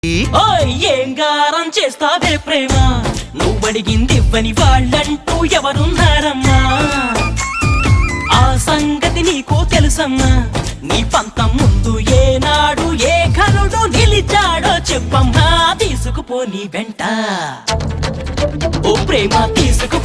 ఏం గారం చేస్తావే ప్రేమ, నువ్వడిగింది ఇవ్వని వాళ్ళంటూ ఎవరున్నారమ్మా? ఆ సంగతి నీకు తెలుసమ్మా? నీ పంతం ముందు ఏనాడు ఏ ఘనుడు నిలిచాడో చెప్పమ్మా. తీసుకుపో నీ వెంట ఓ ప్రేమ తీసుకు